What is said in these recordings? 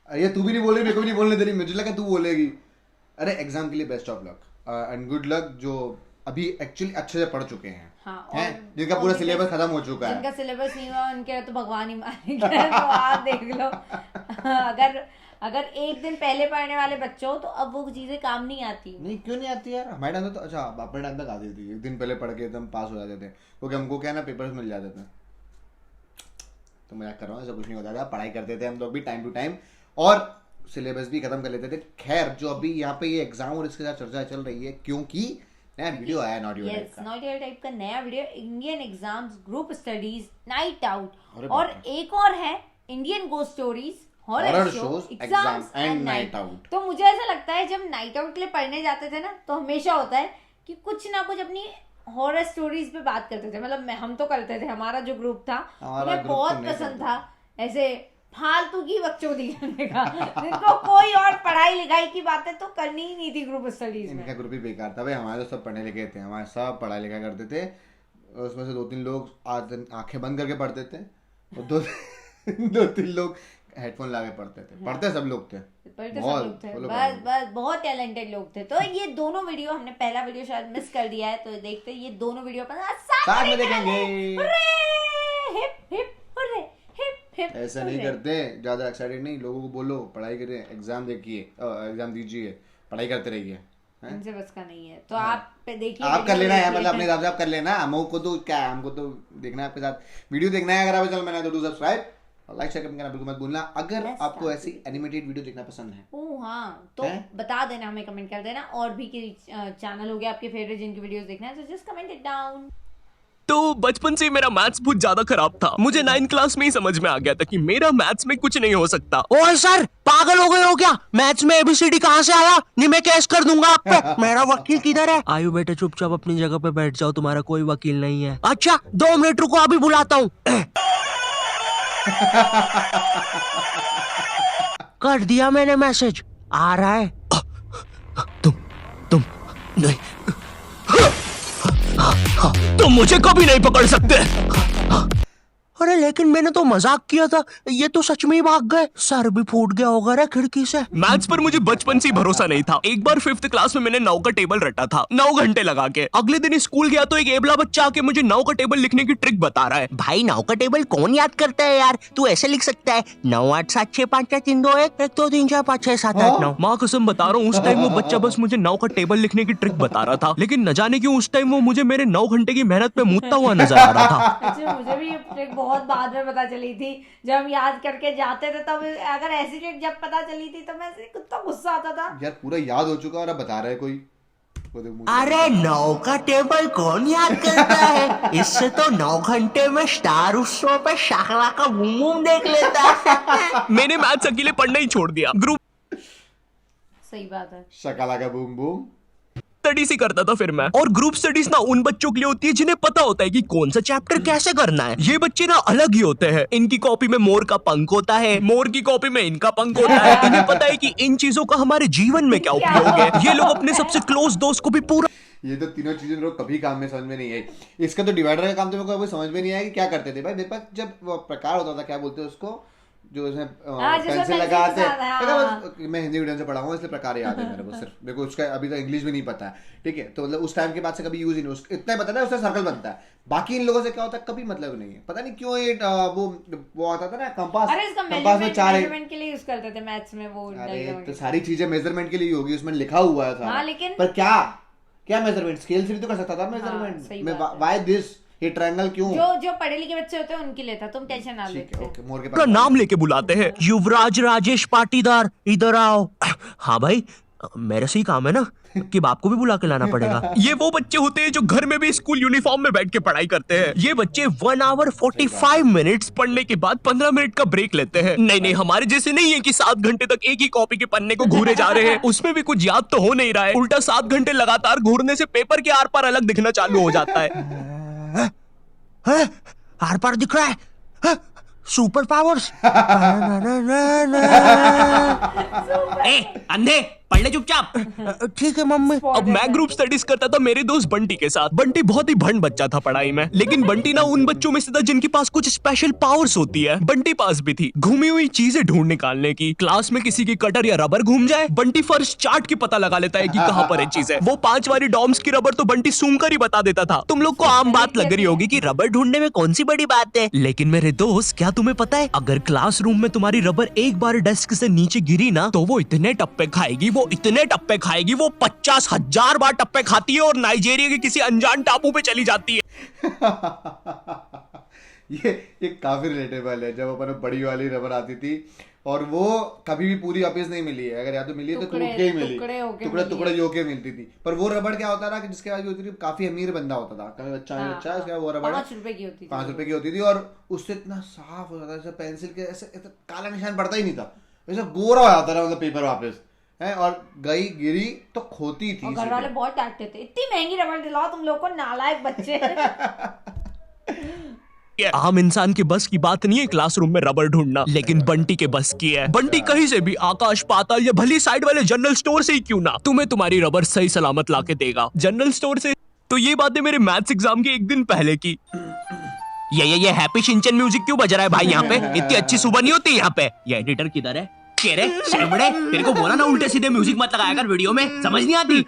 ये तू भी नहीं बोल रही, मेरे को भी नहीं बोलने दे रही, मुझे लगा तू बोलेगी। अरे एग्जाम के लिए best of luck and good luck, जो अभी एक्चुअली अच्छे से पढ़ चुके हैं, हाँ, हैं जिनका पूरा सिलेबस खत्म हो चुका है। जिनका सिलेबस नहीं हुआ उनके तो भगवान ही मारेंगे। तो आप देख लो, अगर एक दिन पहले पढ़ने वाले बच्चों तो अब वो चीजें काम नहीं आती। नहीं क्यों नहीं आती यार, हमारे टाइम तो अच्छा अपने टाइम तक आती थी, एक दिन पहले पढ़ के एकदम पास हो जाते थे, क्योंकि हमको क्या है ना पेपर्स मिल जाते थे। तो मजाक कर रहा हूँ, ऐसा कुछ नहीं होता था, पढ़ाई करते थे हम लोग भी टाइम टू टाइम और सिलेबस भी खत्म कर लेते थे। खैर जो अभी यहाँ पे ये एग्जाम और इसके साथ चर्चा चल रही है क्योंकि नया वीडियो आया नॉट योर टाइप का। नॉट योर टाइप का नया video, Indian exams group studies night out, अरे और बाप रे। एक और है Indian ghost stories horror Horror show shows, exams exams and and night night out। Out. तो मुझे ऐसा लगता है जब नाइट आउट के लिए पढ़ने जाते थे ना तो हमेशा होता है कि कुछ ना कुछ अपनी हॉरर स्टोरीज पे बात करते थे। मतलब हम तो करते थे, हमारा जो ग्रुप था हमारा उन्हें group तो बहुत नहीं पसंद करते था ऐसे फालतू की बकचोदी करने का, जिनको कोई और पढ़ाई लिखाई की बातें तो करनी ही नहीं थी ग्रुप स्टडीज में। इनका ग्रुप ही बेकार था भाई, हमारे तो सब पढ़े लिखे थे, हमारे सब पढ़ाई लिखा करते थे। उसमें से 2-3 लोग आंखें बंद करके पढ़ते थे और 2-3 लोग हेडफोन लगा के पढ़ते थे। पढ़ते सब लोग थे, पढ़ते सब बहुत लोग थे, follow बस करते बस बहुत टैलेंटेड लोग थे। तो ये दोनों वीडियो, हमने पहला वीडियो शायद मिस कर दिया है, तो देखते हैं ये दोनों वीडियो अपन साथ में देखेंगे। Hip hip hurray, hip hip ऐसा नहीं करते, ज्यादा एक्साइटेड नहीं, लोगों को बोलो पढ़ाई करें, एग्जाम देखिए, एग्जाम दीजिए, पढ़ाई करते रहिए। इनसे बस का नहीं है, तो आप पे देखिए, आप कर वीडियो लेना यार, देखिए। मतलब अपने हिसाब से आप कर लेना, हमको तो क्या है, हमको तो देखना है आपके साथ वीडियो देखना है। अगर आप चैनल में नए तो डू सब्सक्राइब और लाइक शेयर करना बिल्कुल मत भूलना। अगर Let's आपको start ऐसी एनिमेटेड वीडियो देखना पसंद है, ओ हाँ, तो हैं? बता देना, हमें कमेंट कर देना। और भी चैनल हो गया आपके फेवरेट जिनकी वीडियोस देखना है, तो जस्ट कमेंट इट डाउन। तो बचपन से मेरा मैथ्स बहुत ज्यादा खराब था। मुझे 9th क्लास में ही समझ में आ गया था कि मेरा मैथ्स में कुछ नहीं हो सकता। ओए सर, पागल हो गए हो क्या? मैथ्स में एबीसीडी कहाँ से आया? नहीं, मैं केस कर दूंगा आप पे। मेरा वकील किधर है? आयु बेटे, चुपचाप अपनी जगह पे बैठ जाओ, तुम्हारा कोई वकील नहीं है। अच्छा 2 मिनट रुको, अभी बुलाता हूँ। कर दिया मैंने मैसेज, आ रहा है। तुम नहीं, तुम मुझे कभी नहीं पकड़ सकते। अरे लेकिन मैंने तो मजाक किया था, ये तो सच में ही भाग गए। सर भी फूट गया होगा रे खिड़की से। मैथ्स पर मुझे बचपन से ही भरोसा नहीं था। एक बार 5th क्लास में मैंने 9 का टेबल रटा था, 9 घंटे लगा के। अगले दिन स्कूल गया तो एक एबला बच्चा आके मुझे 9 का टेबल लिखने की ट्रिक बता रहा है। भाई 9 का टेबल कौन याद करता है यार? तू ऐसे लिख सकता है 9 8 7 6 5 4 3 2 1 1 2 3 4 5 6 7 8 9। माँ कसम बता रहा हूँ, उस टाइम वो बच्चा बस मुझे 9 का टेबल लिखने की ट्रिक बता रहा था, लेकिन न जाने क्यों उस टाइम वो मुझे मेरे 9 घंटे की मेहनत पे मूतता हुआ नजर आ रहा था। अच्छा, मुझे भी ये ट्रिक बहुत बाद में पता चली थी, जब हम याद करके जाते थे तब। अगर ऐसी ट्रिक जब पता चली थी तो मैं कितना गुस्सा आता था। यार पूरा याद हो चुका और अब बता रहा है कोई। वो देख मुझे- अरे 9 का टेबल कौन याद करता है? इससे तो 9 घंटे में स्टार उत्सव पे शाकला का बूम बूम देख लेता है। मैंने मैथ्स अकेले पढ़ना ही छोड़ दिया। ग्रुप सही बात है। शकाला का बूम बूम। स्टडीज ही करता था फिर मैं। और ग्रुप स्टडीज ना उन बच्चों के लिए होती है जिन्हें पता होता है कि कौन सा चैप्टर कैसे करना है। ये बच्चे ना अलग ही होते हैं। इनकी कॉपी में मोर का पंख होता है, मोर की कॉपी में इनका पंख होता है। इन्हें पता है कि इन चीजों का हमारे जीवन में क्या उपयोग है। ये लोग अपने सबसे क्लोज दोस्त को भी पूरा ये तो तीनों चीजें मेरे को कभी काम में समझ में नहीं आई। इसका तो डिवाइडर का काम तो मेरे को अभी समझ में नहीं आया कि क्या करते थे भाई। मेरे पास जब वो प्रकार होता था, क्या बोलते हैं उसको, जो उसमें जिसमें पेंसिल pencil लगाते के साथ, हाँ। हैं। मैं हिंदी मीडियम से पढ़ा हूँ इसलिए प्रकार याद है मेरे को सिर्फ। मेरे को उसका अभी तक इंग्लिश भी नहीं पता है, ठीक है। तो मतलब उस टाइम के बाद से कभी यूज ही नहीं, इतना ही पता है उससे सर्कल बनता है। बाकी इन लोगों से क्या होता है कभी मतलब नहीं है। पता नहीं क्यों ये वो आता था ना कंपास। अरे इसका कंपास में 4 मेजरमेंट के लिए यूज करते थे मैथ्स में वो अरे diagram तो सारी चीजें मेजरमेंट के लिए होगी, उसमें लिखा हुआ है सारा। हाँ, लेकिन- पर क्या क्या मेजरमेंट, स्केल से भी तो कर सकता था सही मेजरमेंट में। बात है। व्हाई दिस, ये ट्रायंगल क्यों? जो पढ़े लिखे बच्चे होते हैं उनके लिए था, तुम टेंशन ना ठीक लेते। है, ओके। मोर के पूरा पास नाम लेके बुलाते हैं। युवराज राजेश पाटीदार, इधर आओ। हाँ भाई, मेरे से ही काम है ना कि बाप को भी बुला के लाना पड़ेगा। ये वो बच्चे होते हैं जो घर में भी स्कूल यूनिफॉर्म में बैठ के पढ़ाई करते हैं। ये बच्चे 1 आवर 45 मिनट्स पढ़ने के बाद 15 मिनट का ब्रेक लेते हैं। नहीं नहीं, हमारे जैसे नहीं है कि 7 घंटे तक एक ही कॉपी के पन्ने को घूरे जा रहे हैं। उसमें भी कुछ याद तो हो नहीं रहा है। उल्टा 7 घंटे लगातार घूरने से पेपर के आर पार अलग दिखना चालू हो जाता है। आर पार दिख रहा है। Super powers. ए अंधे, पढ़ ले चुपचाप। ठीक है मम्मी। अब मैं ग्रुप स्टडीज करता था मेरे दोस्त बंटी के साथ। बंटी बहुत ही भंड बच्चा था पढ़ाई में, लेकिन बंटी ना उन बच्चों में से था जिनके पास कुछ स्पेशल पावर्स होती है। बंटी पास भी थी घूमी हुई चीजें ढूंढ निकालने की। क्लास में किसी की कटर या रबर घूम जाए, बंटी फर्श चाट के पता लगा लेता है कि कहाँ पर है चीजें। वो 5 वाली डॉम्स की रबर तो बंटी सूंघ कर ही बता देता था। तुम लोग को आम बात लग रही होगी कि रबर ढूंढने में कौन सी बड़ी बात है, लेकिन मेरे दोस्त क्या तुम्हें पता है, अगर क्लासरूम में तुम्हारी रबर एक बार डेस्क से नीचे गिरी ना तो वो इतने टप्पे खाएगी, वो इतने टप्पे खाएगी, वो 50,000 बार टप्पे खाती है और नाइजीरिया के किसी अनजान टापू पे चली जाती है। ये काफी रिलेटेबल है। जब अपन बड़ी वाली रबर आती थी और वो कभी भी पूरी वापस नहीं मिली है, अगर या तो मिली है तो टूट के ही मिली, टुकड़े होके मिलती थी। पर वो रबड़ क्या होता था कि जिसके बाद होती थी, काफी अमीर बंदा होता था, कभी बच्चा नहीं बच्चा, उसके बाद वो रबड़ 5 रुपए की होती थी, 5 रुपए की होती थी और उससे इतना साफ हो जाता था, पेंसिल के ऐसे काला निशान पड़ता ही नहीं था, वैसे गोरा हो जाता था मतलब पेपर वापस है। और गई गिरी तो खोती थी। घर वाले बहुत डांटते थे, इतनी महंगी रबड़ दिलाओ तुम लोग को, नालायक बच्चे। आम इंसान के बस की बात नहीं है क्लासरूम में रबर ढूंढना, लेकिन बंटी के बस की है। बंटी कहीं से भी, आकाश पाताल या भली साइड वाले जनरल स्टोर से ही क्यों ना, तुम्हें तुम्हारी रबर सही सलामत लाके देगा। जनरल स्टोर से तो ये बातें मेरे मैथ्स एग्जाम के एक दिन पहले की। ये हैप्पी शिनचैन म्यूजिक क्यों बज रहा है भाई यहाँ पे? इतनी अच्छी सुबह नहीं होती यहाँ पे। ये एडिटर किधर है? चेहरे सेवड़े, तेरे को बोला ना उल्टे सीधे म्यूजिक मत लगाया कर वीडियो में, समझ नहीं आती।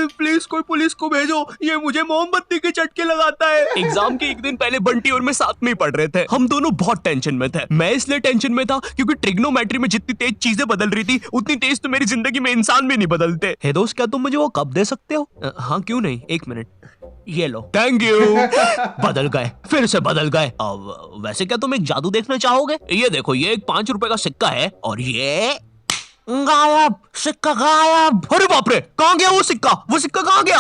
प्लीज कोई पुलिस को भेजो, ये मुझे मोमबत्ती के चटके लगाता है। एग्जाम के एक दिन पहले बंटी और मैं साथ में ही पढ़ रहे थे। हम दोनों बहुत टेंशन में थे। मैं इसलिए टेंशन में था क्योंकि ट्रिग्नोमेट्री में जितनी तेज चीजें बदल रही थी उतनी तेज तो मेरी जिंदगी में इंसान भी नहीं बदलते। हे दोस्त, क्या तुम मुझे वो कप दे सकते हो? हाँ क्यों नहीं, 1 मिनट, ये लो। Thank you. बदल गए, फिर से बदल गए। अब वैसे क्या तुम एक जादू देखना चाहोगे? ये देखो, ये एक 5 रुपए का सिक्का है और ये गायब, सिक्का गायब। अरे बाप रे, कहाँ गया वो सिक्का? वो सिक्का कहाँ गया?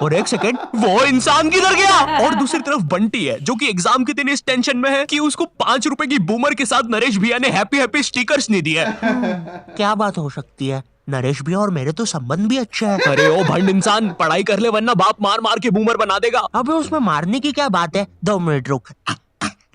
और एक सेकंड, वो इंसान किधर गया? और दूसरी तरफ बंटी है जो कि एग्जाम के दिन इस टेंशन में है कि उसको 5 रुपए की बूमर के साथ नरेश भैया ने हैप्पी हैप्पी स्टिकर्स नहीं दिए। क्या बात हो सकती है? नरेश भी और मेरे तो संबंध भी अच्छे हैं। अरे ओ भंड इंसान, पढ़ाई कर ले वरना बाप मार मार के बूमर बना देगा। अबे उसमें मारने की क्या बात है? 2 मिनट रुक,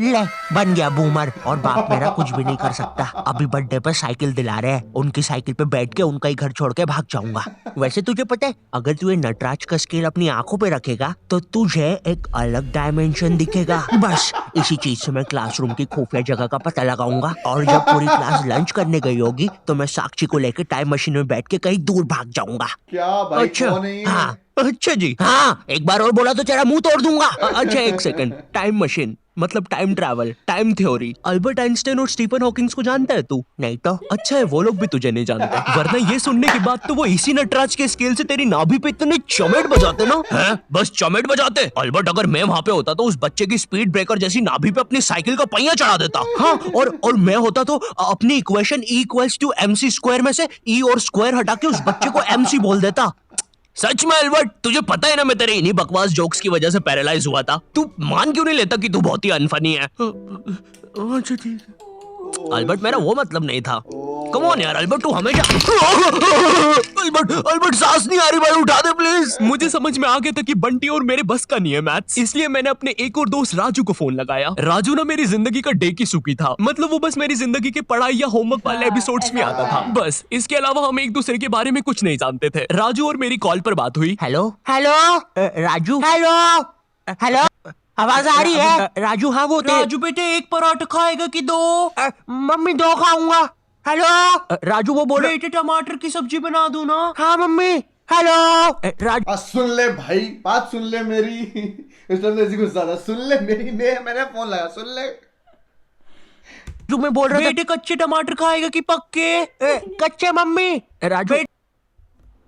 ले बन गया बूमर, और बाप मेरा कुछ भी नहीं कर सकता। अभी बर्थडे पे साइकिल दिला रहे हैं, उनकी साइकिल पे बैठ के उनका ही घर छोड़ के भाग जाऊंगा। वैसे तुझे पता है, अगर तू ये नटराज का स्केल अपनी आंखों पे रखेगा तो तुझे एक अलग डायमेंशन दिखेगा। बस इसी चीज से मैं क्लासरूम की खुफिया जगह का पता लगाऊंगा, और जब पूरी क्लास लंच करने गई होगी तो मैं साक्षी को लेकर टाइम मशीन में बैठ के कहीं दूर भाग जाऊंगा। क्या भाई? अच्छा, कौन है ये? हाँ, अच्छा जी, हाँ, एक बार और बोला तो तेरा मुंह तोड़ दूंगा। अच्छा 1 सेकंड, टाइम मशीन मतलब time travel, time theory, Albert Einstein और स्टीफन हॉकिंग्स को जानता है तू? नहीं तो। अच्छा है, वो लोग भी तुझे नहीं जानते, वरना ये सुनने के बाद तो वो इसी नटराज के स्केल से तेरी नाभि पे इतने चमेट बजाते ना। हैं? बस चमेट बजाते। अल्बर्ट, अगर मैं वहाँ पे होता तो उस बच्चे की स्पीड ब्रेकर जैसी नाभि पे अपनी साइकिल का पहिया चढ़ा देता। हाँ, और मैं होता तो अपनी इक्वेशन E=mc² में से E और स्क्वायर हटा के उस बच्चे को MC बोल देता। सच में अल्बर्ट, तुझे पता है ना मैं तेरे इन्हीं बकवास जोक्स की वजह से पैरालाइज हुआ था। तू मान क्यों नहीं लेता कि तू बहुत ही अनफनी है? अच्छा ठीक है अल्बर्ट, मेरा वो मतलब नहीं था। कम ऑन यार अल्बर्ट, तू हमेशा अल्बर्ट सांस नहीं आ रही भाई, उठा दे प्लीज। मुझे समझ में आ गया था कि बंटी और मेरे बस का नहीं है मैथ्स, इसलिए मैंने अपने एक और दोस्त राजू को फोन लगाया। राजू ना मेरी जिंदगी का डेकी सुकी था, मतलब वो बस मेरी जिंदगी के पढ़ाई या होमवर्क वाले एपिसोड्स में आता था, बस। इसके अलावा हम एक दूसरे के बारे में कुछ नहीं जानते थे। राजू और मेरी कॉल पर बात हुई। Hello hello Raju, hello hello, आवाज आ रही है? राजू, हाँ वो राजू बेटे, 1 पराठा खाएगा कि 2? मम्मी 2 खाऊंगा। हेलो राजू, वो बोले बेटे टमाटर की सब्जी बना दूं ना? हाँ मम्मी। हेलो राजू, सुन ले भाई, बात सुन ले मेरी। इस टाइम ऐसी गुस्सा था, सुन ले मेरी, मैंने फोन लगाया, सुन ले। जो मैं बोल रहा था, बेटे कच्चे टमाटर खाएगा कि पक्के? कच्चे मम्मी। राजू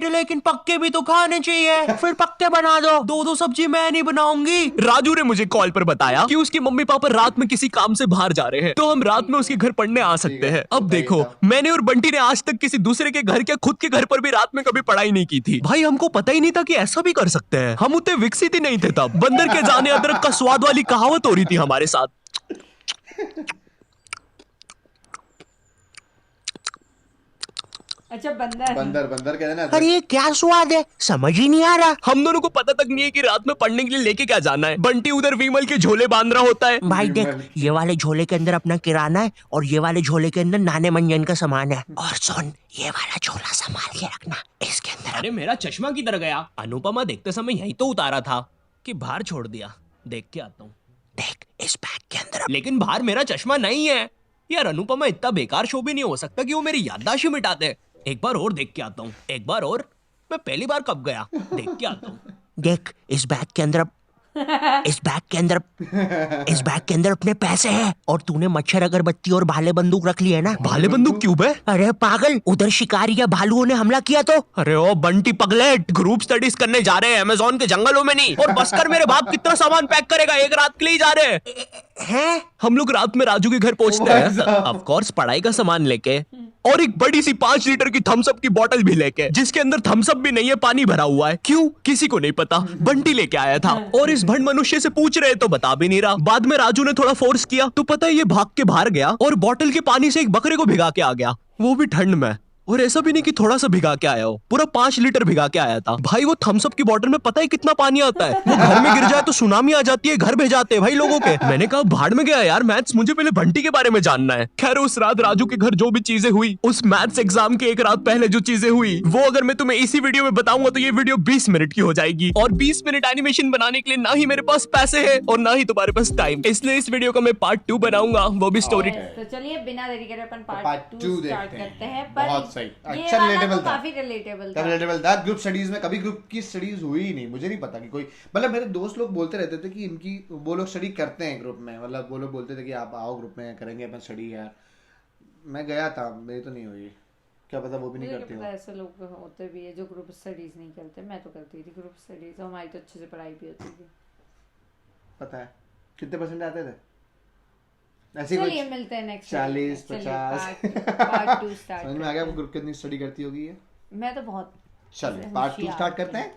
लेकिन पक्के भी तो खाने चाहिए। फिर पक्के बना दो। 2 सब्जी मैं नहीं बनाऊंगी। राजू ने मुझे कॉल पर बताया कि उसके मम्मी पापा रात में किसी काम से बाहर जा रहे हैं, तो हम रात में उसके घर पढ़ने आ सकते हैं। अब देखो, मैंने और बंटी ने आज तक किसी दूसरे के घर क्या खुद के घर पर भी रात में कभी पढ़ाई नहीं की थी। भाई हमको पता ही नहीं था कि ऐसा भी कर सकते हैं। हम उतने विकसित ही नहीं थे तब। बंदर के जाने अदरक का स्वाद वाली कहावत हो रही थी हमारे साथ। अच्छा बंदर। बंदर बंदर कहते हैं ना। अरे ये क्या स्वाद है, समझ ही नहीं आ रहा। हम दोनों को पता तक नहीं है कि रात में पढ़ने के लिए लेके क्या जाना है। बंटी उधर विमल के झोले बांध रहा होता है। भाई देख, ये वाले झोले के अंदर अपना किराना है और ये वाले झोले के अंदर नाने मंजन का सामान है। और सुन, ये वाला झोला संभाल के रखना, इसके अंदर। अरे मेरा चश्मा किधर गया? अनुपमा देखते समय यही तो उतारा था कि बाहर छोड़ दिया। देख के आता हूँ। देख, इस बैग के अंदर। लेकिन बाहर मेरा चश्मा नहीं है यार। अनुपमा इतना बेकार शो भी नहीं हो सकता कि वो मेरी याददाश्त मिटा दे। एक बार और देख के आता हूँ, एक बार और। मैं पहली बार कब गया, देख के आता हूँ। देख, इस बैग के अंदर इस बैग के अंदर अपने पैसे हैं। और तूने मच्छर अगरबत्ती और भाले बंदूक रख ली है ना? भाले बंदूक क्यों बे? अरे पागल, उधर शिकारी या भालुओं ने हमला किया तो। अरे ओ बंटी पगलेट, ग्रुप स्टडीज करने जा रहे हैं अमेज़न के जंगलों में नहीं। और बस कर, मेरे बाप कितना सामान पैक करेगा, एक रात के लिए जा रहे हैं। हम लोग रात में राजू के घर पहुंचते हैं, ऑफ कोर्स पढ़ाई का सामान लेके, और एक बड़ी सी 5 लीटर की थम्स अप की बोतल भी लेके, जिसके अंदर थम्स अप भी नहीं है, पानी भरा हुआ है। क्यों, किसी को नहीं पता, बंटी लेके आया था। और इस भंड मनुष्य से पूछ रहे तो बता भी नहीं रहा। बाद में राजू ने थोड़ा फोर्स किया तो पता है ये भाग के बाहर गया और बोतल के पानी से एक बकरे को भिगा के आ गया, वो भी ठंड में। और ऐसा भी नहीं कि थोड़ा सा भिगा के आया हो, पूरा 5 लीटर भिगा के आया था। भाई वो थम्स अप की बोतल में पता है कितना पानी आता है? वो घर में गिर जाए तो सुनामी आ जाती है, घर भेजाते हैं भाई लोगों के। मैंने कहा भाड़ में गया यार मैथ्स, मुझे पहले बंटी के बारे में जानना है। खैर उस रात राजू के घर जो भी चीजें हुई, उस मैथ्स एग्जाम के एक रात पहले जो चीजें हुई, वो अगर मैं तुम्हें इसी वीडियो में बताऊंगा तो ये वीडियो 20 मिनट की हो जाएगी। और 20 मिनट एनिमेशन बनाने के लिए ना ही मेरे पास पैसे है और ना ही तुम्हारे पास टाइम, इसलिए इस वीडियो का मैं पार्ट 2 बनाऊंगा, वो भी स्टोरी। तो चलिए बिना देरी करे अपन Part पार्ट 2 two स्टार्ट देखते हैं। करते हैं। पर बहुत सही, ये अच्छा वाला relatable तो था। काफी रिलेटेबल तब था। रिलेटेबल था। ग्रुप स्टडीज में कभी ग्रुप की स्टडीज हुई ही नहीं, मुझे नहीं पता कि कोई, मतलब मेरे दोस्त लोग बोलते रहते थे कि इनकी वो लोग स्टडी करते हैं ग्रुप में, मतलब वो लोग बोलते थे कि आप आओ ग्रुप में करेंगे अपन स्टडी यार। मैं गया था, मेरी तो नहीं हुई, क्या पता वो भी नहीं मुझे करती क्या हो। पता, ऐसे लोग होते भी है जो ग्रुप स्टडीज नहीं करते। मैं तो करती थी ग्रुप स्टडीज और हमारी तो अच्छे से पढ़ाई भी होती थी। पता है कितने परसेंट आते थे? ऐसे चलिए कुछ मिलते हैं नेक्स्ट 40 50 पार्ट 2 स्टार्ट। समझ में आ गया आपको ग्रुप कितनी स्टडी करती होगी ये? मैं तो बहुत। चलिए पार्ट 2 स्टार्ट करते हैं।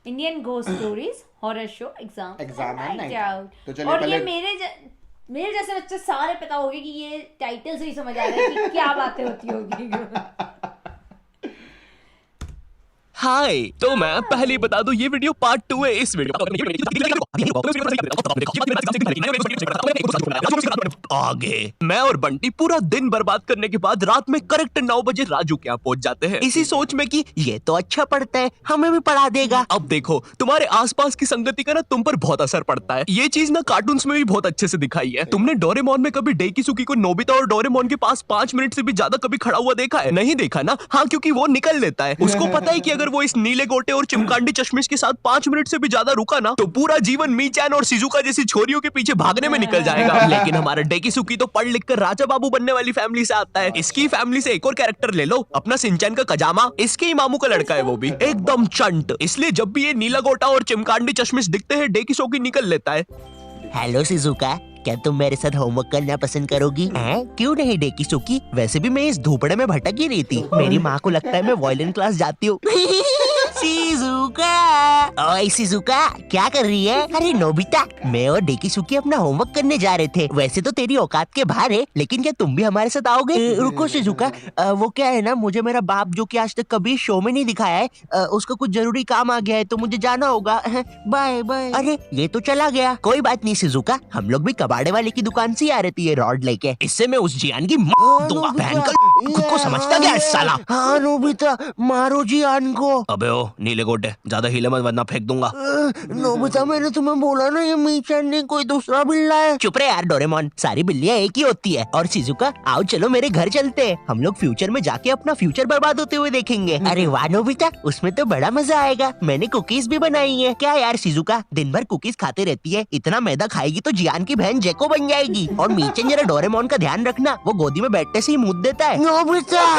Indian ghost stories horror show exam and night out। तो चलिए और पहले- ये मेरे जैसे बच्चे सारे पता होंगे कि ये टाइटल से ही समझ आ रहा है कि क्या बातें होती होगी। हाय, तो मैं पहले ही बता दूं ये वीडियो पार्ट 2 है। इस वीडियो आगे मैं और बंटी पूरा दिन बर्बाद करने के बाद रात में करेक्ट 9 बजे राजू के यहाँ पहुंच जाते हैं, इसी सोच में कि ये तो अच्छा पढ़ता है, हमें भी पढ़ा देगा। अब देखो तुम्हारे आसपास की संगति का ना तुम पर बहुत असर पड़ता है। ये चीज ना कार्टून्स में भी बहुत अच्छे से दिखाई है। तुमने डोरेमोन में कभी डेकिसुकी को नोबिता और डोरेमोन के पास 5 मिनट से भी ज्यादा कभी खड़ा हुआ देखा है? नहीं देखा ना? हाँ, क्योंकि वो निकल लेता है। उसको पता है कि अगर वो इस नीले गोटे और चिमकांडी चश्मिश के साथ 5 मिनट से भी ज्यादा रुका ना तो पूरा जीवन मीचैन और शिजुका जैसी छोरियों के पीछे भागने में निकल जाएगा। लेकिन हमारा डेकिसुकी तो पढ़ लिख कर राजा बाबू बनने वाली फैमिली से आता है। इसकी फैमिली से एक और कैरेक्टर ले लो, अपना सिंचैन का कजामा, इसके ही मामू का लड़का है, वो भी एकदम चंट। इसलिए जब भी ये नीला गोटा और चिमकांडी चश्मिश दिखते हैं डेकिसुकी निकल लेता है। हेलो शिजुका, क्या तुम मेरे साथ होमवर्क करना पसंद करोगी? हैं? क्यों नहीं डेकिसुकी, वैसे भी मैं इस धूपड़े में भटक ही रही थी। मेरी माँ को लगता है मैं वायलिन क्लास जाती हूँ। शिजुका, ओए शिजुका, क्या कर रही है? अरे नोबिता, मैं और डेकिसुकी अपना होमवर्क करने जा रहे थे। वैसे तो तेरी औकात के बाहर है, लेकिन क्या तुम भी हमारे साथ आओगे? रुको शिजुका, वो क्या है ना, मुझे मेरा बाप जो कि आज तक कभी शो में नहीं दिखाया है, उसका कुछ जरूरी काम आ गया है तो मुझे जाना होगा। Bye bye. अरे ये तो चला गया। कोई बात नहीं शिजुका, हम लोग भी कबाड़े वाले की दुकान से ही आ रहे थे ये रॉड लेके। इससे मैं उस जियान की दूंगा। भयंकर खुद को समझता क्या है साला? हाँ नोबिता, मारो जियान को। अबे ओ नीले गोटे, ज्यादा हिले मत वरना फेंक दूंगा। नोबिता, मैंने तुम्हें बोला ना ये मीचैन नहीं कोई दूसरा बिल्ला है। चुप रहे यार डोरेमोन, सारी बिल्लियां एक ही होती है। और शिजुका, आओ चलो मेरे घर चलते हैं, हम लोग फ्यूचर में जाके अपना फ्यूचर बर्बाद होते हुए देखेंगे। अरे वाह नोबिता, उसमें तो बड़ा मजा आएगा। मैंने कुकीज भी बनाई है। क्या यार शिजुका, दिन भर कुकीज खाते रहती है, इतना मैदा खाएगी तो जियान की बहन जेको बन जाएगी। और मीचैन जरा डोरेमोन का ध्यान रखना, वो गोदी में बैठने से ही मुंह देता है। नोबिता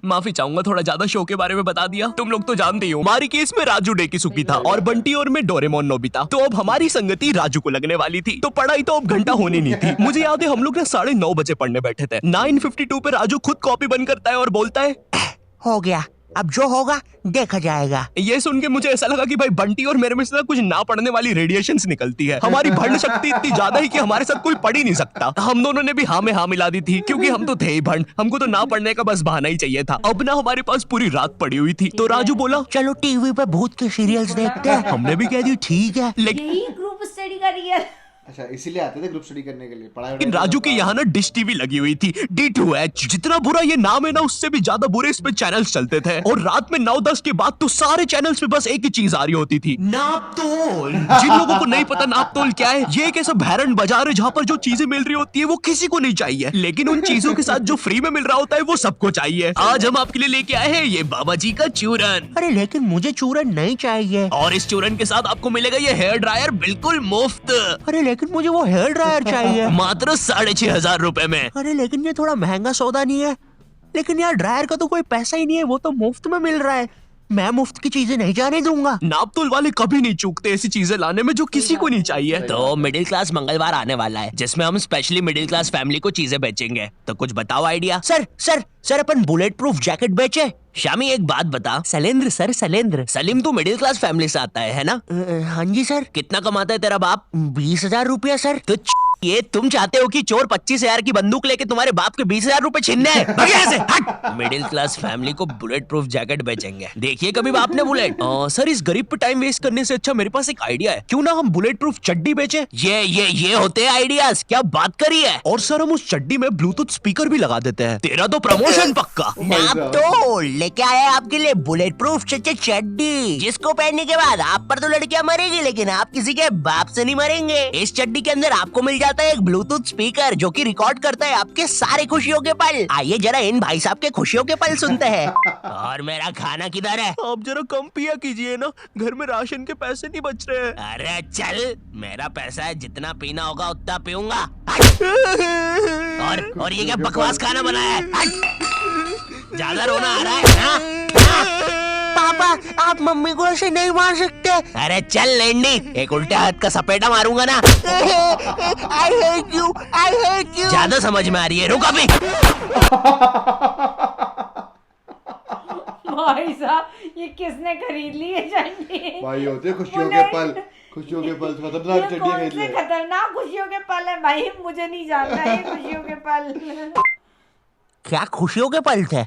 माफी चाहूंगा, थोड़ा ज्यादा शो के बारे में बता दिया। तुम लोग तो जानते ही हो हमारी केस में राजू डेकिसुकी था और बंटी और मैं डोरेमोन नोबिता। तो अब हमारी संगति राजू को लगने वाली थी, तो पढ़ाई तो अब घंटा होनी नहीं थी। मुझे याद है हम लोग ना 9:30 बजे पढ़ने बैठे थे। 9:52 पे राजू खुद कॉपी बंद करता है और बोलता है हो गया, अब जो होगा देखा जाएगा। ये सुन के मुझे ऐसा लगा कि भाई बंटी और मेरे में से कुछ ना पढ़ने वाली रेडिएशंस निकलती है। हमारी भंड शक्ति इतनी ज्यादा है कि हमारे साथ कोई पढ़ ही नहीं सकता। हम दोनों ने भी हाँ में हाँ मिला दी थी, क्योंकि हम तो थे ही भंड, हमको तो ना पढ़ने का बस बहाना ही चाहिए था। अब ना हमारे पास पूरी रात पड़ी हुई थी, तो राजू बोला चलो टीवी पे भूत के सीरियल्स देखते हैं। हमने भी कह दी ठीक है, लेकिन यही ग्रुप स्टडी का रियल। अच्छा, इसीलिए आते थे ग्रुप स्टडी करने के लिए, पढ़ाई राजू के यहाँ ना डिश टीवी लगी हुई थी, D2H। जितना बुरा ये नाम है ना, उससे भी ज्यादा बुरे इस पे चैनल्स चलते थे। और रात में 9-10 के बाद तो सारे चैनल्स पे बस एक ही चीज आ रही होती थी, नापतोल। जिन लोगों को नहीं पता नापतोल क्या है, ये एक ऐसा भैरन बाजार है जहाँ पर जो चीजें मिल रही होती है वो किसी को नहीं चाहिए, लेकिन उन चीजों के साथ जो फ्री में मिल रहा होता है वो सबको चाहिए। आज हम आपके लिए लेके आए हैं ये बाबा जी का चूरन। अरे लेकिन मुझे चूरन नहीं चाहिए। और इस चूरन के साथ आपको मिलेगा ये हेयर ड्रायर बिल्कुल मुफ्त, अरे लेकिन मुझे वो हेयर ड्रायर चाहिए। मात्र 6,500 रुपए में। अरे लेकिन ये थोड़ा महंगा सौदा नहीं है? लेकिन यार ड्रायर का तो कोई पैसा ही नहीं है, वो तो मुफ्त में मिल रहा है। मैं मुफ्त की चीजें नहीं जाने दूंगा। नापतोल वाले कभी नहीं चूकते ऐसी चीजें लाने में जो किसी को नहीं चाहिए। तो मिडिल क्लास मंगलवार आने वाला है, जिसमें हम स्पेशली मिडिल क्लास फैमिली को चीजें बेचेंगे। तो कुछ बताओ आइडिया। सर अपन बुलेट प्रूफ जैकेट बेचे। शामी एक बात बता। शैलेंद्र सर, शैलेंद्र। सलीम तू मिडिल क्लास फैमिली से आता है ना? हाँ जी सर। कितना कमाता है तेरा बाप? 20,000 रुपया सर। तो ये तुम चाहते हो कि चोर 25,000 की बंदूक लेके तुम्हारे बाप के 20,000 रुपए छीनने हैं? भाग यहाँ से, हट। मिडिल क्लास फैमिली को बुलेट प्रूफ जैकेट बेचेंगे। देखिए कभी बाप ने बुलेट। सर इस गरीब पे टाइम वेस्ट करने से अच्छा मेरे पास एक आइडिया है, क्यों ना हम बुलेट प्रूफ चड्डी बेचे? ये होते हैं आइडियाज, क्या बात करी है। और सर हम उस चड्डी में ब्लूटूथ स्पीकर भी लगा देते हैं। तेरा तो प्रमोशन पक्का। नापतोल लेके आया आपके लिए बुलेट प्रूफ चड्डी, जिसको पहनने के बाद आप पर तो लड़कियां मरेगी, लेकिन आप किसी के बाप से नहीं मरेंगे। इस चड्डी के अंदर आपको मिल जाता है एक ब्लूटूथ स्पीकर, जो कि रिकॉर्ड करता है आपके सारे खुशियों के पल। आइए जरा इन भाई साहब के खुशियों के पल सुनते हैं। और मेरा खाना किधर है? आप जरा कम पिया कीजिए ना, घर में राशन के पैसे नहीं बच रहे हैं। अरे चल, मेरा पैसा है, जितना पीना होगा उतना पीऊंगा। और ये क्या बकवास खाना बनाया है? ज्यादा रोना आ रहा है हाँ? पापा आप मम्मी को ऐसे नहीं मार सकते। अरे चल लेंडी, एक उल्टे हाथ का सपेटा मारूंगा ना। I hate you. ज्यादा समझ में आ रही है, रुक अभी। भाई साहब ये किसने खरीद ली है चड्डी? भाई होते खुशियों के पल, खुशियों के पल। खतरनाक ये चड्डी कौन खरीद से ले। खतरनाक खुशियों के पल है भाई, मुझे नहीं जानना ये खुशियों के पल। क्या खुशियों के पल थे?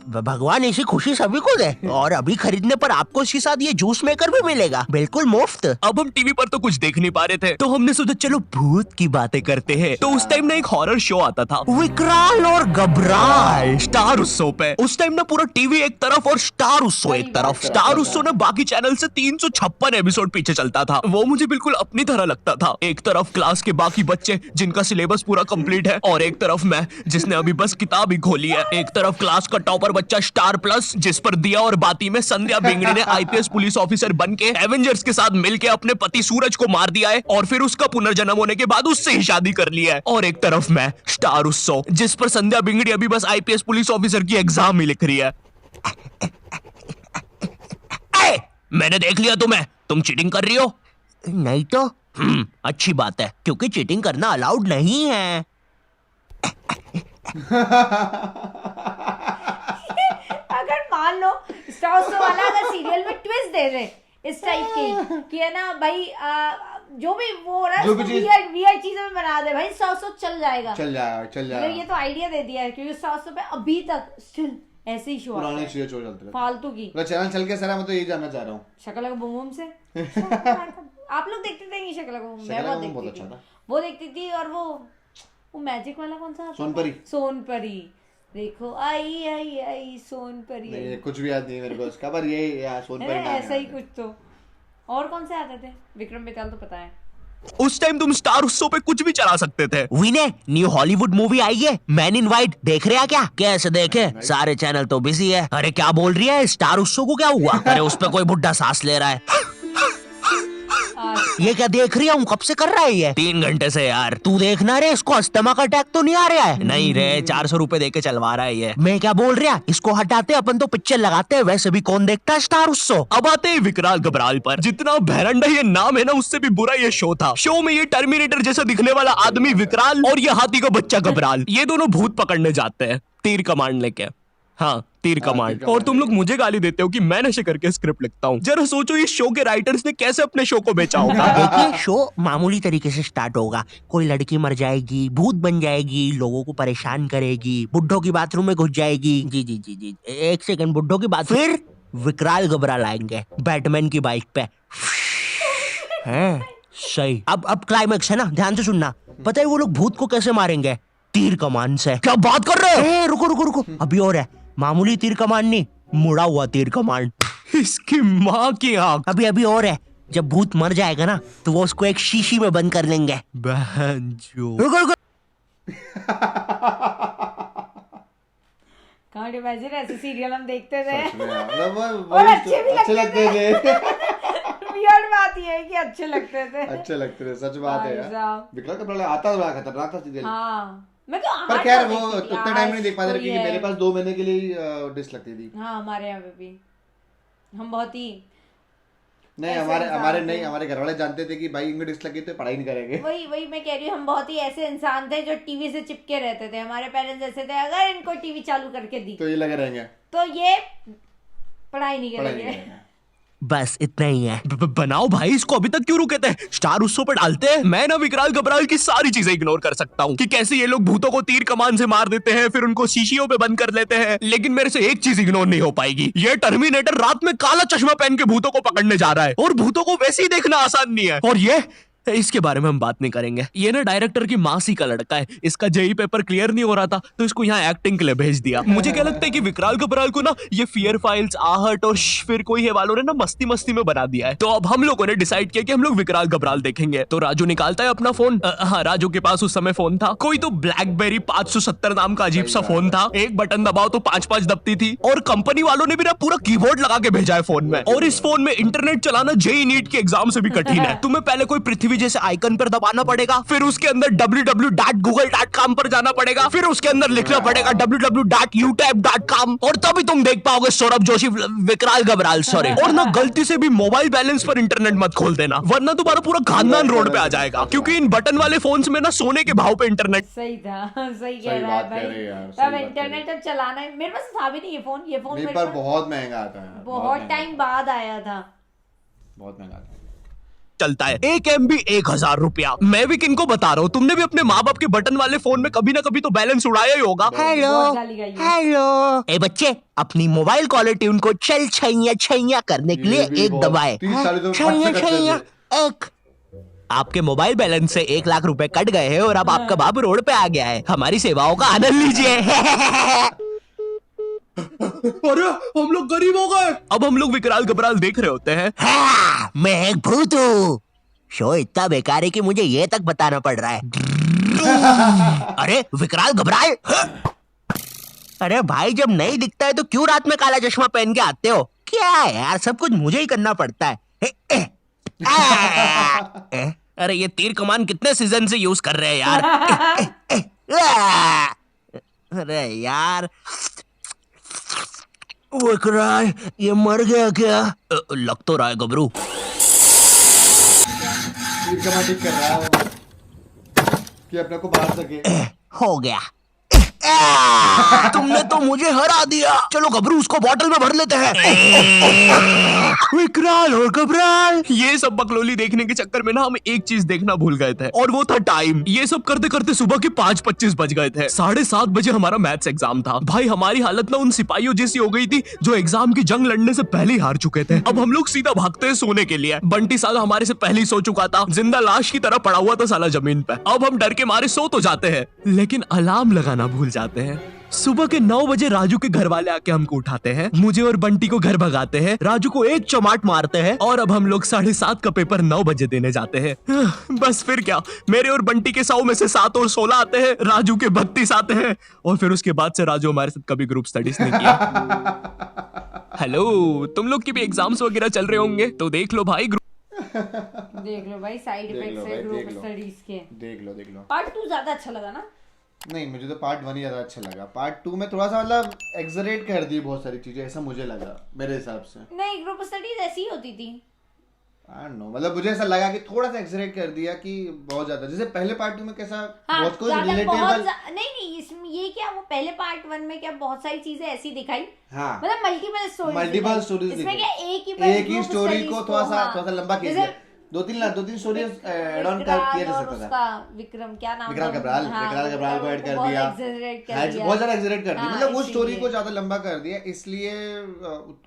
भगवान ऐसी खुशी सभी को दे। और अभी खरीदने पर आपको इसके साथ ये जूस मेकर भी मिलेगा, बिल्कुल मुफ्त। अब हम टीवी पर तो कुछ देख नहीं पा रहे थे, तो हमने सोचा चलो भूत की बातें करते हैं। तो उस टाइम ना एक हॉरर शो आता था, विकराल और घबराल, स्टार उत्सव पे। उस टाइम ना पूरा टीवी एक तरफ और स्टार उत्सव एक तरफ। स्टार उत्सव ना बाकी चैनल से 356 एपिसोड पीछे चलता था। वो मुझे बिल्कुल अपनी तरह लगता था। एक तरफ क्लास के बाकी बच्चे जिनका सिलेबस पूरा कंप्लीट है, और एक तरफ मैं जिसने अभी बस किताब ही खोली है। एक तरफ क्लास का टॉपर बच्चा स्टार प्लस, जिस पर दिया और बाती में संध्या बिंगड़ी ने IPS पुलिस ऑफिसर बन के एवेंजर्स के साथ मिलके अपने पति सूरज को मार दिया है, और फिर उसका पुनर्जन्म होने के बाद उससे ही शादी कर लिया है। और एक तरफ मैं स्टार उत्सव, जिस पर संध्या बिंगड़ी अभी बस IPS पुलिस ऑफिसर की एग्जाम ही लिख रही है। मैंने देख लिया तुम्हें, तुम चीटिंग कर रही हो। नहीं तो अच्छी बात है, क्योंकि चीटिंग करना अलाउड नहीं है। अगर मान लो स्टार उत्सव वाला अगर सीरियल में ट्विस्ट दे रहे इस टाइप की कि है ना भाई, जो भी वो हो रहा है वियर्ड चीजें में बना दे भाई, स्टार उत्सव चल जाएगा। ये तो आइडिया दे दिया है, क्योंकि स्टार उत्सव पे अभी तक स्टिल ऐसे ही शो पुराने चीजें चलते रहते फालतू की। चैनल चल के सर मैं तो यही जानना चाह रहा हूँ। शकल बूम बूम से आप लोग देखते थे? शकल बूम मैं बहुत देखती थी, वो देखती थी। और वो मैजिक वाला कौन सा? सोनपरी। देखो आई आई आई सोनपरी। नहीं, कुछ भी याद नहीं मेरे को उसका, पर ये सोनपरी ऐसा ही कुछ। तो और कौन से आते थे? विक्रम बेताल तो पता है। उस टाइम तुम स्टार उत्सव पे कुछ भी चला सकते थे। विनय न्यू हॉलीवुड मूवी आई है मैन इन व्हाइट, देख रहे हैं क्या? कैसे देखे, सारे चैनल तो बिजी है। अरे क्या बोल रही है, स्टार उत्सव को क्या हुआ? अरे उस पे कोई बुढ़ा सांस ले रहा है। ये क्या देख रही हूँ, कब से कर रहा है ये? 3 घंटे से यार। तू देखना रे, इसको अस्थमा का अटैक तो नहीं आ रहा है? नहीं रे, 400 रुपए देके चलवा रहा है ये। मैं क्या बोल रहा, इसको हटाते अपन तो पिक्चर लगाते हैं, वैसे भी कौन देखता है स्टार उत्सव। अब आते हैं विकराल घबराल पर। जितना भैरंडा ये नाम है ना, उससे भी बुरा ये शो था। शो में ये टर्मिनेटर जैसा दिखने वाला आदमी विकराल और ये हाथी का बच्चा घबराल, ये दोनों भूत पकड़ने जाते हैं तीर कमांड लेके। हाँ, तीर कमांड। और तुम लोग मुझे गाली देते हो कि मैं नशे करके स्क्रिप्ट लिखता हूँ। जरा सोचो इस शो के राइटर्स ने कैसे अपने शो को बेचा होगा। देखिए शो मामूली तरीके से स्टार्ट होगा। कोई लड़की मर जाएगी, भूत बन जाएगी, लोगों को परेशान करेगी, बुड्ढों की बाथरूम में घुस जाएगी। जी जी जी जी, एक सेकंड, बुड्ढों की बात। फिर विकराल घबराल आएंगे बैटमैन की बाइक पे। हैं सही। अब क्लाइमेक्स है ना, ध्यान से सुनना। पता है वो लोग भूत को कैसे मारेंगे? तीर कमान से। क्या बात कर रहे हो? रुको रुको रुको, अभी और है। मामूली तीर कमान नहीं, मुड़ा हुआ तीर कमान। इसकी माँ की आंख। अभी और है। जब भूत मर जाएगा ना तो वो उसको एक शीशी में बंद कर लेंगे। बहनचोद। रुको रुको, कांट इमेजिन ऐसे सीरियल हम देखते थे। सच में यार, मतलब और अच्छे भी अच्छे लगते थे। वियर्ड बात ये है कि अच्छे लगते थे। अच्छे लगते थे, सच बात है भाई यार। साहब। विकराल कपड़ा आता तो बड़ा खतरनाक था सीरियल। हाँ मैं तो पर आज खैर तो वो देखती थी, उतना टाइम नहीं देख पाते थे आज क्योंकि कोई मेरे है। पास 2 महीने के लिए डिश लगती थी। हाँ हमारे यहाँ पे भी हम बहुत ही नहीं ऐसे हमारे इंसान हमारे थे। नहीं हमारे घर वाले जानते थे कि भाई इनको डिश लगी तो पढ़ाई नहीं करेंगे। वही मैं कह रही हूँ, हम बहुत ही ऐसे इंसान थे जो टीवी से चिपके रहते थे। हमारे पेरेंट्स ऐसे थे, अगर इनको टीवी चालू करके दी तो ये लगे रहेंगे, तो ये पढ़ाई नहीं पढ़ाई नहीं करेंगे। करेंगे। बस इतना ही है। बनाओ भाई, इसको अभी तक क्यों रुके थे? स्टार उस शो पे डालते हैं। मैं ना विकराल घबराल की सारी चीजें इग्नोर कर सकता हूँ कि कैसे ये लोग भूतों को तीर कमान से मार देते हैं, फिर उनको शीशियों पे बंद कर लेते हैं। लेकिन मेरे से एक चीज इग्नोर नहीं हो पाएगी, ये टर्मिनेटर रात में काला चश्मा पहन के भूतों को पकड़ने जा रहा है। और भूतों को वैसे ही देखना आसान नहीं है। और ये इसके बारे में हम बात नहीं करेंगे। ये ना डायरेक्टर की मासी का लड़का है। इसका जेई पेपर क्लियर नहीं हो रहा था तो इसको यहाँ एक्टिंग के लिए भेज दिया। मुझे क्या लगता है कि विकराल घबराल को ना ये फियर फाइल्स, आहट और फिर कोई है वालों ने ना मस्ती मस्ती में बना दिया है। तो अब हम लोगों ने डिसाइड किया कि हम लोग विकराल घबराल देखेंगे। तो राजू निकालता है अपना फोन। हाँ, राजू के पास उस समय फोन था, कोई तो ब्लैकबेरी 570 नाम का अजीब सा फोन था। एक बटन दबाओ तो 5-5 दबती थी। और कंपनी वालों ने भी ना पूरा कीबोर्ड लगा के भेजा है फोन में। और इस फोन में इंटरनेट चलाना जेई नीट के एग्जाम से भी कठिन है। तुम्हें पहले कोई पृथ्वी जैसे आइकन पर दबाना पड़ेगा, फिर उसके अंदर www.google.com पर जाना पड़ेगा, फिर उसके अंदर लिखना पड़ेगा www.youtube.com, और तभी तुम देख पाओगे सौरभ जोशी विकराल घबराल। सॉरी। और ना गलती से भी मोबाइल बैलेंस पर इंटरनेट मत खोल देना, वरना तुम्हारा पूरा खानदान रोड पे आ जाएगा। क्योंकि इन बटन वाले फोन्स में ना सोने के भाव पे इंटरनेट। सही था, सही कह सही रहा बात है कह रही है भाई। यार, सही तब बात इंटरनेट अब चलाना है, मेरे पास था भी नहीं ये फोन नहीं, मेरे पर पास बहुत महंगा आता है यार, बहुत महंगा टाइम बाद आया था। बहुत महंगा आता है। चलता है 1 MB 1000 रुपया। मैं भी किनको बता रहा हूँ, तुमने भी अपने माँ बाप के बटन वाले फोन में कभी ना कभी तो बैलेंस उड़ाया ही होगा। हेलो बहुत गाली गई है। हेलो, ए बच्चे, अपनी मोबाइल क्वालिटी उनको चल छैया करने के लिए ये भी एक बहुत- दबाए। 30-40 तो छैया फट से करते छैया एक। आपके मोबाइल बैलेंस से 1 लाख रुपए कट गए हैं और अब आपका बाप रोड पे आ गया है। हमारी सेवाओं का आनंद लीजिए। अरे हम लोग गरीब हो गए। अब हम लोग विकराल घबराल देख रहे होते हैं। हाँ, मैं एक भूत हूँ। शो इतना बेकार है कि मुझे ये तक बताना पड़ रहा है। अरे विकराल घबराल। अरे भाई, जब नहीं दिखता है तो क्यों रात में काला चश्मा पहन के आते हो? क्या है यार, सब कुछ मुझे ही करना पड़ता है। अरे ये तीर कमान कितने सीजन से यूज कर रहे हैं यार। अरे यार, विकराल ये मर गया क्या? लग तो रहा है गबरू। ये कमा ठीक कर रहा है वो, कि अपने को बाहर सके। हो गया। तुमने तो मुझे हरा दिया। चलो गबरू, उसको बोतल में भर लेते हैं। विकराल और घबराल, ये सब बकलोली देखने के चक्कर में ना हम एक चीज देखना भूल गए थे, और वो था टाइम। ये सब करते करते सुबह के 5:25 बज गए थे। 7:30 बजे हमारा मैथ्स एग्जाम था। भाई हमारी हालत ना उन सिपाहियों जैसी हो गई थी जो एग्जाम की जंग लड़ने से पहले ही हार चुके थे। अब हम लोग सीधा भागते हैं सोने के लिए। बंटी साला हमारे से पहले ही सो चुका था, जिंदा लाश की तरह पड़ा हुआ था साला जमीन पे। अब हम डर के मारे सो तो जाते हैं, लेकिन अलार्म लगाना भूल जाते हैं। सुबह के 9 बजे राजू के घर वाले आके हमको उठाते हैं, मुझे और बंटी को घर भगाते हैं, राजू को एक चमाट मारते हैं, और अब हम लोग 7:30 का पेपर 9 बजे देने जाते हैं। बस फिर क्या, मेरे और बंटी के 100 में से 7 और 16 आते हैं, राजू के 32 आते हैं, और फिर उसके बाद से राजू हमारे साथ कभी ग्रुप स्टडीज नहीं किया। हेलो, तुम लोग की भी एग्जाम्स वगैरह चल रहे होंगे तो देख लो भाई। देख लो भाई, साइड देख इफेक्ट्स लो है भाई, ग्रुप देख लो। स्टडीज के। देख लो। पार्ट 2 ज्यादा अच्छा लगा ना? नहीं, मुझे तो पार्ट 1 ही ज्यादा अच्छा लगा। पार्ट 2 में थोड़ा सा मतलब एक्सरेट कर दी बहुत सारी चीजें, ऐसा मुझे लगा मेरे हिसाब से। नहीं, ग्रुप स्टडीज ऐसी ही होती थी। I don't know, मतलब मुझे ऐसा लगा कि थोड़ा सा एक्सरेट कर दिया कि बहुत ज्यादा, जैसे पहले पार्ट 2 में कैसा बहुत कुछ रिलेटेबल, नहीं इसमें ये क्या, वो पहले पार्ट 1 में क्या बहुत सारी चीजें ऐसी दिखाई, हाँ मतलब मल्टीपल स्टोरीज इसमें क्या एक ही स्टोरी को थोड़ा सा लंबा खींच दिया, दो तीन स्टोरी ऐड ऑन कर किया जा सकता था। विक्रम क्या नाम, विक्रांत कबराल को ऐड कर दिया, बहुत ज्यादा एक्सरेट कर दिया, मतलब उस स्टोरी को ज्यादा लंबा कर दिया, इसलिए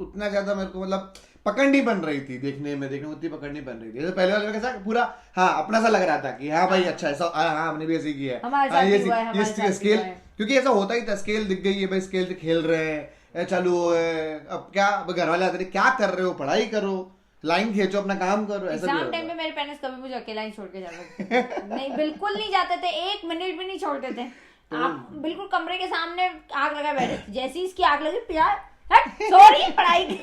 उतना ज्यादा मेरे को मतलब पकड़ नहीं बन रही थी, देखने में उतनी पकड़ नहीं बन रही थी। जैसे पहले वाले में कैसा पूरा हाँ अपना सा लग रहा था कि हाँ भाई अच्छा ऐसा, हाँ हमने भी ऐसे किया है, ये स्केल, क्योंकि ऐसा होता ही था, स्केल दिख गई है भाई, स्केल से खेल रहे हैं, चालू अब क्या घर वाले आते क्या कर रहे हो, पढ़ाई करो, लाइन खींचो, अपना काम करो, ऐसा भी एग्जाम टाइम पे मेरे पेरेंट्स कभी मुझे अकेला ही छोड़ के जाते नहीं, बिल्कुल नहीं जाते थे, 1 मिनट भी नहीं छोड़ते थे। आप बिल्कुल कमरे के सामने आग लगा बैठे थे, जैसे ही इसकी आग लगी प्यार सॉरी पढ़ाई की।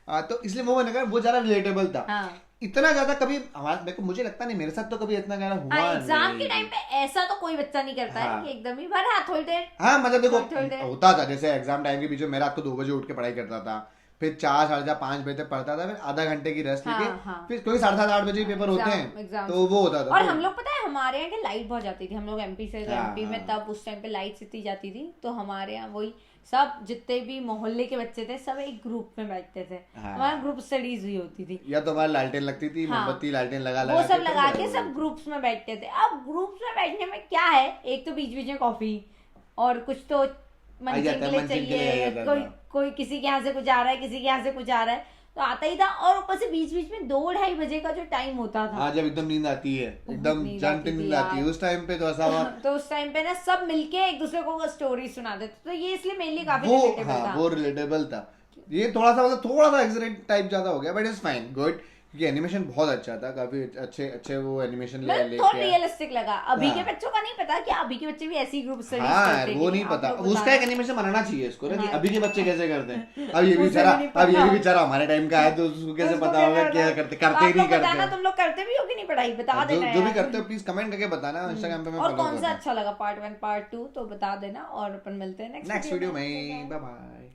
तो इसलिए वो मैंने कहा वो ज्यादा रिलेटेबल था। हाँ। इतना ज्यादा कभी हमारा, मुझे लगता नहीं, मेरे साथ तो कभी इतना ज्यादा हुआ नहीं। एग्जाम के टाइम पे ऐसा तो कोई बच्चा नहीं करता है कि एकदम ही भर थोड़ी देर, हाँ मतलब देखो होता था, जैसे एग्जाम टाइम के बीच में मेरा रात को 2 बजे उठ के पढ़ाई करता था, फिर 4 साढ़े 5 बजे तक पढ़ता था, फिर आधा घंटे की रेस्ट लेके फिर कोई 7:30 8 बजे पेपर होते हैं, तो वो होता था। और हम लोग पता है हमारे यहाँ की लाइट बहुत जाती थी, हम लोग एमपी से, एमपी में तब उस टाइम पे लाइट इतनी जाती थी, तो हमारे यहाँ वही सब जितने भी मोहल्ले के बच्चे थे सब एक ग्रुप में बैठते थे, हमारा ग्रुप स्टडीज हुई होती थी, या तो हमारी लालटेन लगती थी, मोमबत्ती लालटेन लगा वो सब लगा के सब ग्रुप्स में बैठते थे। अब ग्रुप्स में बैठने में क्या है, एक तो बीच बीच में कॉफी और कुछ तो मंचन के लिए चाहिए, कोई किसी के यहाँ से कुछ आ रहा है, किसी के यहाँ से कुछ आ रहा है, तो आता ही था, और ऊपर से बीच बीच में 2-2:30 बजे का जो टाइम होता था, जब एकदम नींद आती है, एकदम जानते नींद आती है, उस टाइम पे तो ऐसा तो उस टाइम पे ना सब मिलके एक दूसरे को स्टोरी सुनाते थे, तो ये इसलिए मेनली काफी रिलेटेबल था। वो रिलेटेबल था। ये थोड़ा सा एक्सरेट टाइप ज्यादा हो गया, बट इट्स फाइन, गुड, क्योंकि एनिमेशन बहुत अच्छा था, काफी अच्छे वो एनिमेशन लेके थोड़ा रियलिस्टिक लगा। अभी के बच्चों का नहीं पता कि अभी के बच्चे भी ऐसी ग्रुप स्टडीज करते हैं, वो नहीं पता, उसका एक एनिमेशन बनाना चाहिए इसको ना, कि अभी के बच्चे कैसे करते हैं। अब ये भी बेचारा हमारे टाइम का है, तो उसको कैसे पता होगा क्या करते ही नहीं करते। तुम लोग करते भी हो कि नहीं पढ़ाई, बता देना, जो भी करते हो प्लीज कमेंट करके बताना इंस्टाग्राम पे, और कौन सा अच्छा लगा पार्ट 1 पार्ट 2 तो बता देना, और अपन मिलते हैं नेक्स्ट वीडियो में। Bye bye.